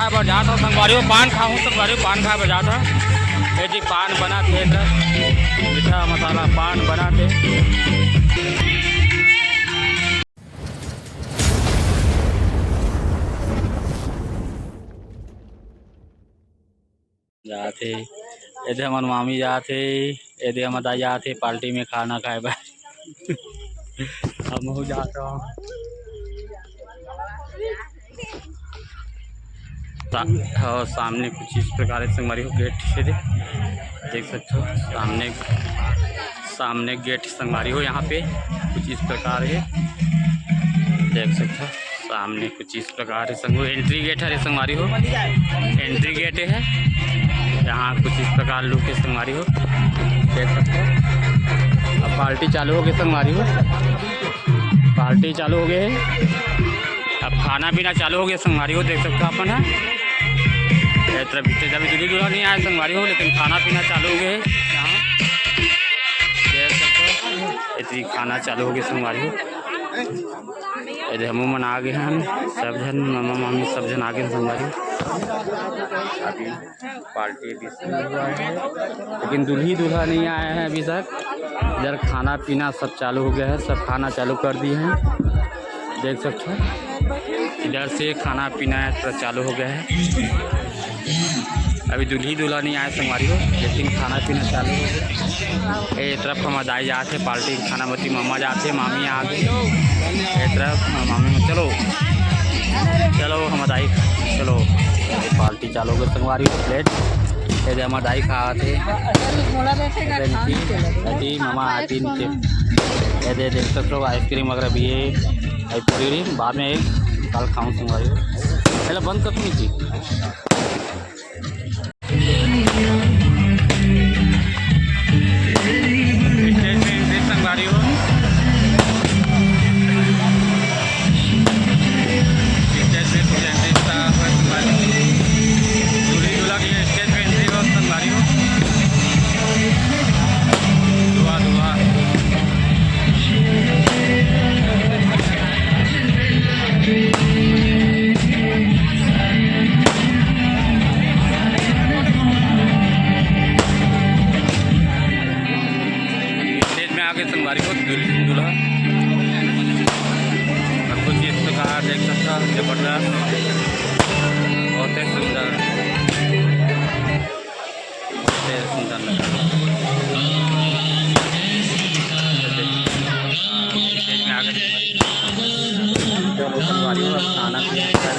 खाए बजा था संगवारी पान खाऊँ संगवारी पान खाए बजा था ये जी पान बना थे मीठा मसाला पान बना थे जाते इधर हमारे मामी जाते इधर हम दाई जाते पार्टी में खाना खाए भाई हम हो जाता हूँ और सामने कुछ इस प्रकार से संगवारी हो गेट से देख सकते हो सामने गेट संगवारी हो यहाँ पे कुछ इस प्रकार है देख सकते हो सामने कुछ इस प्रकार है संगो एंट्री गेट है संगवारी हो एंट्री गेट है यहाँ कुछ इस प्रकार लोग के संगवारी हो देख सकते हो। अब पार्टी चालू हो गई संगवारी हो पार्टी चालू हो गए अब खाना पीना चालू हो गया संगवारी हो देख सकते हो अपन है तरफ अभी दूल्ही दूल्हा नहीं आया संगवारी हो लेकिन खाना पीना चालू हो गए यहाँ देख सकते हो इतनी खाना चालू हो गया संगवारी हो इधर हम मन आ गए हैं सब जन मामा मामी सब जन आ गए संगवारी अभी पार्टी भी शुरू हुआ है लेकिन दूल्ही दूल्हा नहीं आया है अभी तक इधर खाना पीना सब चालू हो गया है सब खाना चालू कर दिए हैं देख सकते हो इधर से खाना पीना चालू हो गया है अभी दूल्ही दूल्हा नहीं आया संगवारी हो लेकिन खाना पीना चालू हो गया ये तरफ हम दाई जाते पार्टी खाना बती मामा जाते मामी आ गए ये तरफ मामी में चलो चलो हम दाई चलो पार्टी चालू हो गई संगवारी हो प्लेट ये हम दाई खाते मामा आती नीचे ये देख सकते हो आइसक्रीम वगैरह भी है पूरी बाद में एक कल खाऊँ संगवारी हो पहले बंद कर नीचे संगवारी हो दूल्ही दूल्हा की स्टेज पे एंट्री हो संगवारी हो दुआ दुआ संगवारी को दूल्हा कुछ इस प्रकार देख सकता जबरदस्त बहुत ही सुंदर लगा स्टेज में आगे संगवारी को खाना पीना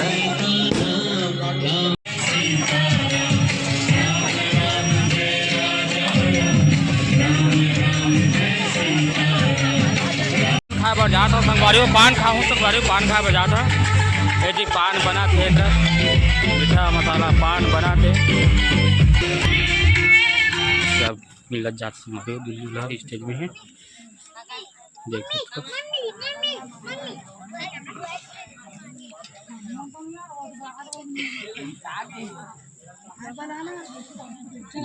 खाए बजा था संगवारी पान खाऊँ संगवारी पान खाए बजा था ये जी पान बना थे मीठा मसाला पान बना थे सब मिलत जात संगवारी दूल्ही दूल्हा स्टेज में है देख सकते हो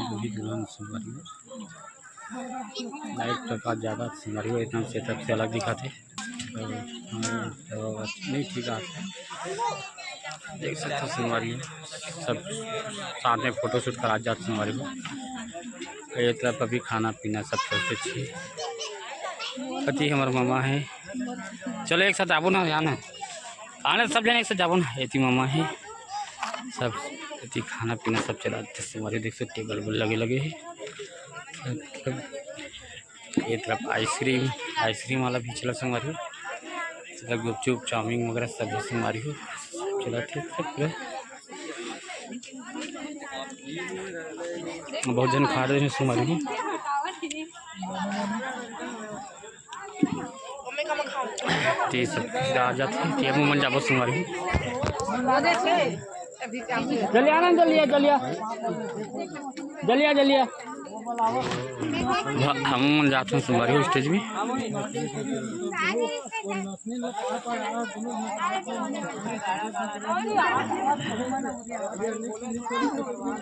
दूल्ही दुल्हन संगवारी लाइट प्रकाश ज़्यादा संगवारी हो इतना सेटअप से अलग दिखाते नहीं ठीक है देख सकते हो संगवारी सब साथ में फोटो शूट करा जाते संगवारी को ये तरफ अभी खाना पीना सब चलते अच्छी पति हमारे मामा है चलो एक साथ जाबो ना जाना आने सब जने एक साथ जाबो ना ये मामा है सब इतनी खाना पीना सब चलाते संगवारी देख सकते टेबल लगे है ये तरफ आइसक्रीम वाला भी चला संगवारी हो गुपचुप चाउमीन वगैरह सब संगवारी हो चला थे सब बहुत जन खा रहे हैं संगवारी हो ते सब आ जाते हैं मन जाबो संगवारी जलिया ना जलिया हम जाते हैं संगवारी स्टेज में।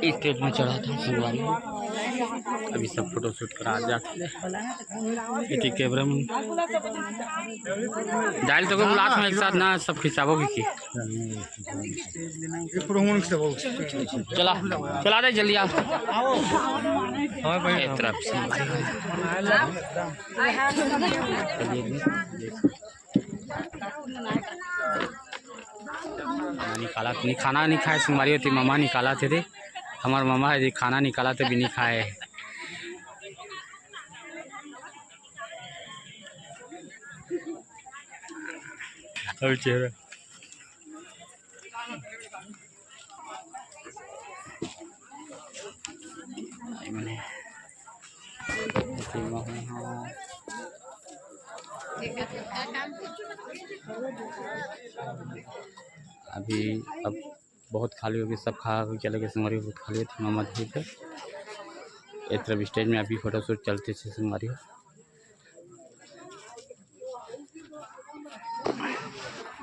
स्टेज में चढ़ा था संगवारी, अभी सब फोटो शूट करा जाते कैमरा में डाल तो लास्ट में एक साथ ना सब खिंचाबोगे की चला चला दे जल्दी आप तरफ से निकाला नहीं, खाना नहीं खाए संगवारी होती मामा निकाला थे हमारे मामा है खाना निकाला थे भी नहीं खाए। और चेहरा मैंने अभी अब बहुत खाली होगी, सब खा चले गए संगवारी, बहुत खाली थी मामा जी थे। एक तरफ स्टेज में अभी फोटो शूट चलते थे संगवारी।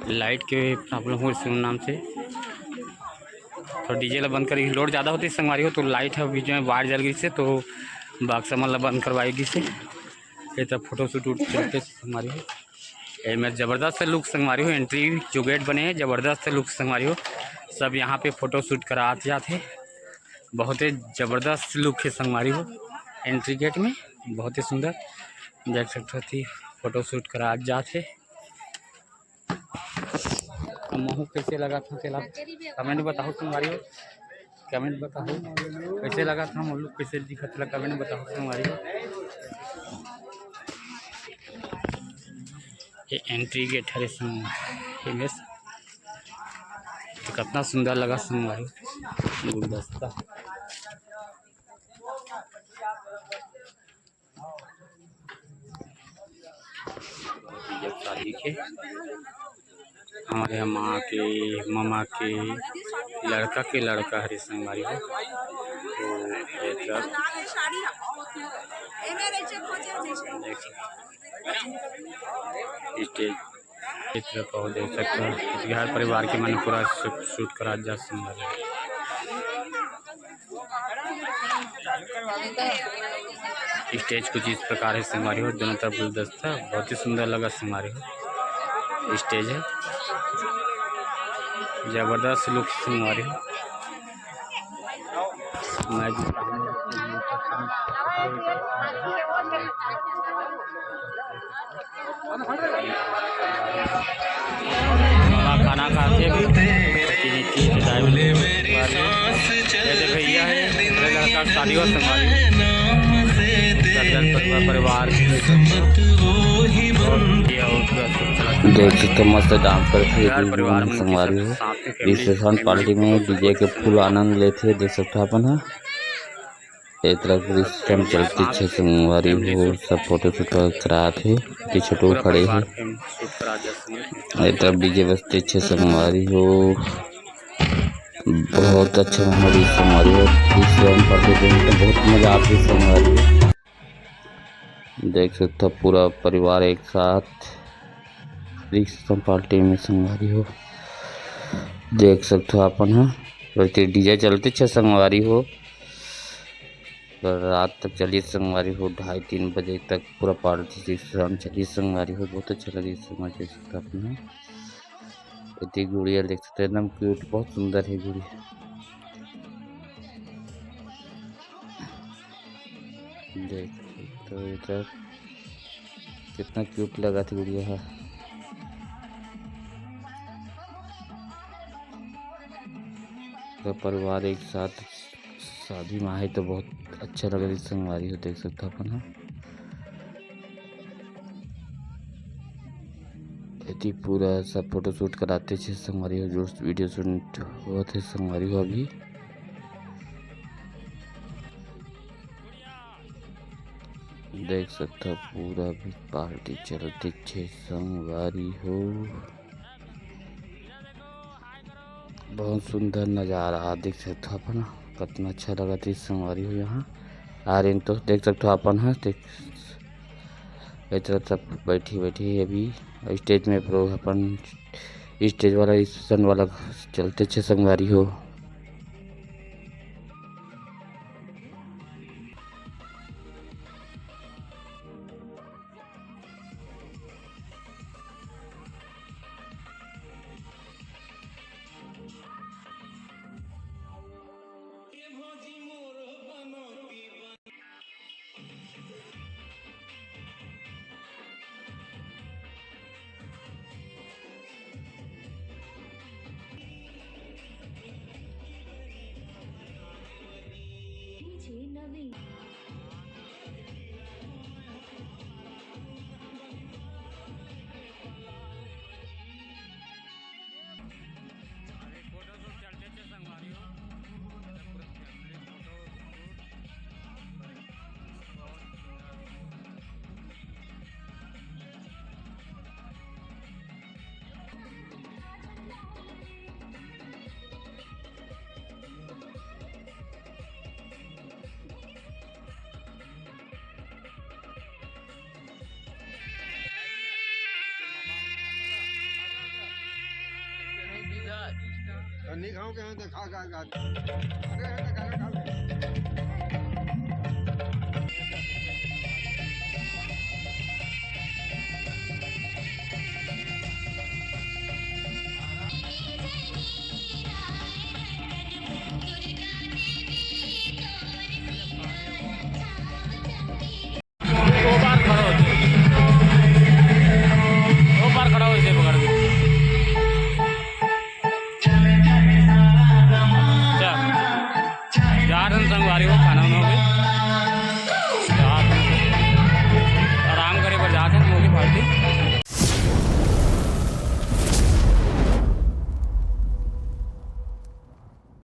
लाइट के प्रॉब्लम हो इस नाम से तो डीजे ला बंद करी, लोड ज़्यादा होती संगवारी हो तो लाइट है बीच में वायर जल गई से तो बाक्सा मन ला बंद करवाएगी से ये तब फोटो शूट चलते संगवारी हो। ये में ज़बरदस्त लुक संगवारी हो, एंट्री जो गेट बने हैं ज़बरदस्त लुक संगवारी हो, सब यहाँ पे फ़ोटो शूट करा जाते, बहुत ही ज़बरदस्त लुक है संगवारी हो। एंट्री गेट में बहुत ही सुंदर देख सकते थी फ़ोटो शूट करा जाते। महू कैसे लगा था तेला कमेंट बताओ संगवारी हो, कमेंट बताओ कैसे लगा था हम लोग, कैसे दिखा था कमेंट बताओ संगवारी हो। ये एंट्री गेट है इमेज तो कितना सुंदर लगा संगवारी गुलदस्ता। शादी के हमारे माँ के मामा के लड़का हरी संगवारी हो स्टेज इस तरफ और देख सकते हो बिहार परिवार के मैंने पूरा शूट करा जा संगवारी। स्टेज कुछ इस प्रकार है संगवारी हो, दोनों तरफ गुलदस्ता बहुत ही सुंदर लगा संगवारी हो। स्टेज है जबरदस्त लुक संगवारी हो। खाना खाते भी भैया है लड़का शादी हो संगवारी परिवार देख सकते मस्त डांस करते संगवारी हो। रिसेप्शन पार्टी में डीजे के फुल आनंद लेते देख सकते अपन है। एक तरफ रिसेप्शन चलती है संगवारी हो, सब फोटो शूट करा थे पीछे टो खड़े हैं। एक तरफ डीजे बजते छे संगवारी हो, बहुत अच्छा मेमोरी संगवारी हो। रिसेप्शन पार्टी में बहुत मजा आती संगवारी हो। देख सकते पूरा परिवार एक साथ रिसेप्शन पार्टी में संगवारी हो, देख सकते हो अपन है। डीजे चलते छे संगवारी हो, रात तक चली संगवारी हो, 2:30-3 बजे तक पूरा पार्टी रिसेप्शन चली संगवारी हो। बहुत अच्छा लगी संगवारी अपना। इतनी गुड़िया देख सकते एकदम क्यूट, बहुत सुंदर है गुड़िया देख तो इधर कितना क्यूट लगा थी गुड़िया है। तो परिवार एक साथ शादी में आए तो बहुत अच्छा लगा रही संगवारी हो, देख सकते अपन यदि पूरा सब फोटो शूट कराते थे संगवारी हो, जो वीडियो शूट हुआ थे संगवारी हो। अभी देख सकते हो पूरा भी पार्टी चलती छे संगवारी हो, बहुत सुंदर नज़ारा देख सकते हो अपना, कितना अच्छा लगा थी संगवारी हो। यहाँ आ रही तो देख सकते हो अपन। हाँ देख इस तरह सब बैठी बैठी अभी स्टेज में प्रो अपन स्टेज वाला रिसेप्शन वाला चलते छे संगवारी हो। नहीं खाओ क्या देखा